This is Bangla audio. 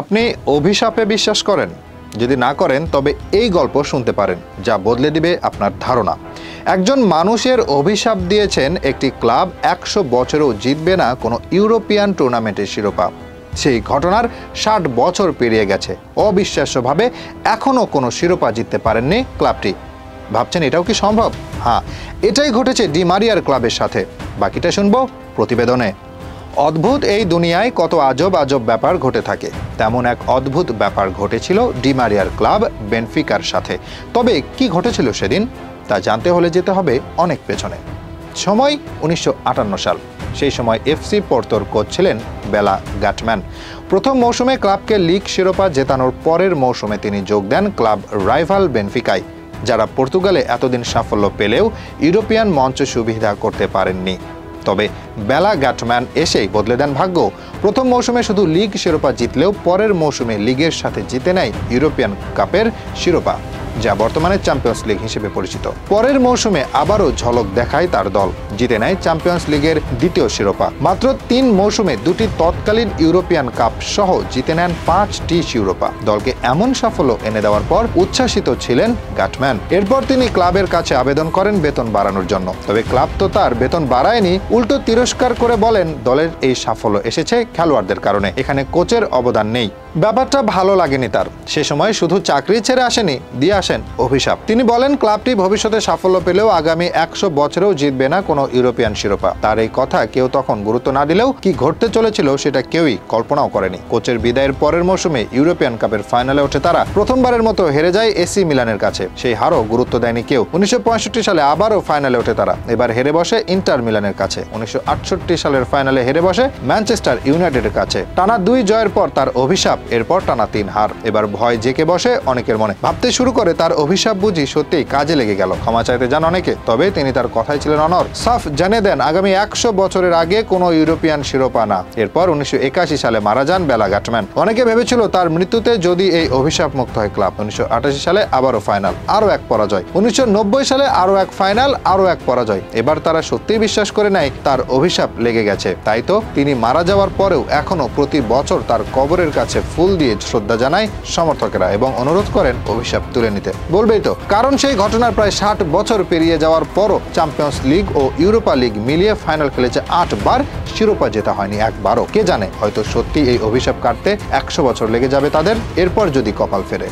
আপনি অভিশাপে বিশ্বাস করেন? যদি না করেন তবে এই গল্প শুনতে পারেন, যা বদলে দিবে আপনার ধারণা। একজন মানুষের অভিশাপ দিয়েছেন একটি ক্লাব 100 বছরেও জিতবে না কোনো ইউরোপিয়ান টুর্নামেন্টের শিরোপা। সেই ঘটনার 60 বছর পেরিয়ে গেছে, অবিশ্বাস্যভাবে এখনও কোনো শিরোপা জিততে পারেননি ক্লাবটি। ভাবছেন এটাও কি সম্ভব? হ্যাঁ, এটাই ঘটেছে ডি মারিয়ার ক্লাবের সাথে। বাকিটা শুনবো প্রতিবেদনে। অদ্ভুত এই দুনিয়ায় কত আজব আজব ব্যাপার ঘটে থাকে, তেমন এক অদ্ভুত ব্যাপার ঘটেছিল ডি মারিয়ার ক্লাব বেনফিকার সাথে। তবে কি ঘটেছিল সেদিন তা জানতে হলে যেতে হবে অনেক পেছনে। সময় 1958 সাল। সেই সময় এফসি পোর্তোর কোচ ছিলেন বেলা গাটম্যান। প্রথম মৌসুমে ক্লাবকে লিগ শিরোপা জেতানোর পরের মৌসুমে তিনি যোগ দেন ক্লাব রাইভাল বেনফিকায়, যারা পর্তুগালে এতদিন সাফল্য পেলেও ইউরোপিয়ান মঞ্চ সুবিধা করতে পারেননি। তবে বেলা গাটম্যান এসেই বদলে দেন ভাগ্য। প্রথম মৌসুমে শুধু লিগ শিরোপা জিতলেও পরের মৌসুমে লিগের সাথে জিতে নেয় ইউরোপিয়ান কাপের শিরোপা, যা বর্তমানে চ্যাম্পিয়ন্স লিগ হিসেবে পরিচিত। পরের মৌসুমে আবারও ঝলক দেখায় তার দল, জিতে নেয় চ্যাম্পিয়ন্স লিগের দ্বিতীয় শিরোপা। মাত্র 3 মৌসুমে 2টি তৎকালীন ইউরোপিয়ান কাপ সহ জিতে নেন 5টি শিরোপা। দলকে এমন সাফল্য এনে দেওয়ার পর উচ্ছ্বাসিত ছিলেন গাটম্যান। এরপর তিনি ক্লাবের কাছে আবেদন করেন বেতন বাড়ানোর জন্য। তবে ক্লাব তো তার বেতন বাড়ায়নি, উল্টো তিরস্কার করে বলেন দলের এই সাফল্য এসেছে খেলোয়াড়দের কারণে, এখানে কোচের অবদান নেই। ব্যাপারটা ভালো লাগেনি তার। সে সময় শুধু চাকরি ছেড়ে আসেনি, দিয়ে আসেন অভিশাপ। তিনি বলেন ক্লাবটি ভবিষ্যতে সাফল্য পেলেও আগামী 100 বছরেও জিতবে না কোনো ইউরোপিয়ান শিরোপা। তার এই কথা কেউ তখন গুরুত্ব না দিলেও কি ঘটতে চলেছিল সেটা কেউই কল্পনাও করেনি। কোচের বিদায়ের পরের মৌসুমে ইউরোপিয়ান কাপের ফাইনালে ওঠে তারা। প্রথমবারের মতো হেরে যায় এসি মিলানের কাছে, সেই হারও গুরুত্ব দেয়নি কেউ। 1965 সালে আবারও ফাইনালে ওঠে তারা, এবার হেরে বসে ইন্টার মিলানের কাছে। 1968 সালের ফাইনালে হেরে বসে ম্যানচেস্টার ইউনাইটেডের কাছে। টানা 2 জয়ের পর তার অভিশাপ, এরপর টানা 3 হার। এবার ভয় জেকে বসে অনেকের মনে, ভাবতে শুরু করে তার অভিশাপ বুঝি সত্যিই কাজে লেগে গেল। ক্ষমা চাইতে যান অনেকে, তবে তিনি তার কথাই ছিলেন অনড়। সাফ জানিয়ে দেন আগামী 100 বছরের আগে কোনো ইউরোপিয়ান শিরোপা না। এরপর 1981 সালে মারা যান বেলা গাটম্যান। অনেকে ভেবেছিল তার মৃত্যুতে যদি এই অভিশাপ মুক্ত হয় ক্লাব। 1988 সালে আবারও ফাইনাল, আরও এক পরাজয়। 1990 সালে আরও এক ফাইনাল, আরও এক পরাজয়। এবার তারা সত্যিই বিশ্বাস করে নেয় তার অভিশাপ লেগে গেছে। তাই তো তিনি মারা যাওয়ার পরেও এখনো প্রতি বছর তার কবরের কাছে ফুল দিয়ে শ্রদ্ধা জানায় সমর্থকেরা এবং অনুরোধ করেন অভিশাপ তুলে নিতে। বলবেই তো, কারণ সেই ঘটনার প্রায় 60 বছর পেরিয়ে যাওয়ার পরও চ্যাম্পিয়ন্স লিগ ও ইউরোপা লিগ মিলিয়ে ফাইনাল খেলেছে 8 বার, শিরোপা জেতা হয়নি একবারও। কে জানে, হয়তো সত্যি এই অভিশাপ কাটতে 100 বছর লেগে যাবে তাদের, এরপর যদি কপাল ফেরে।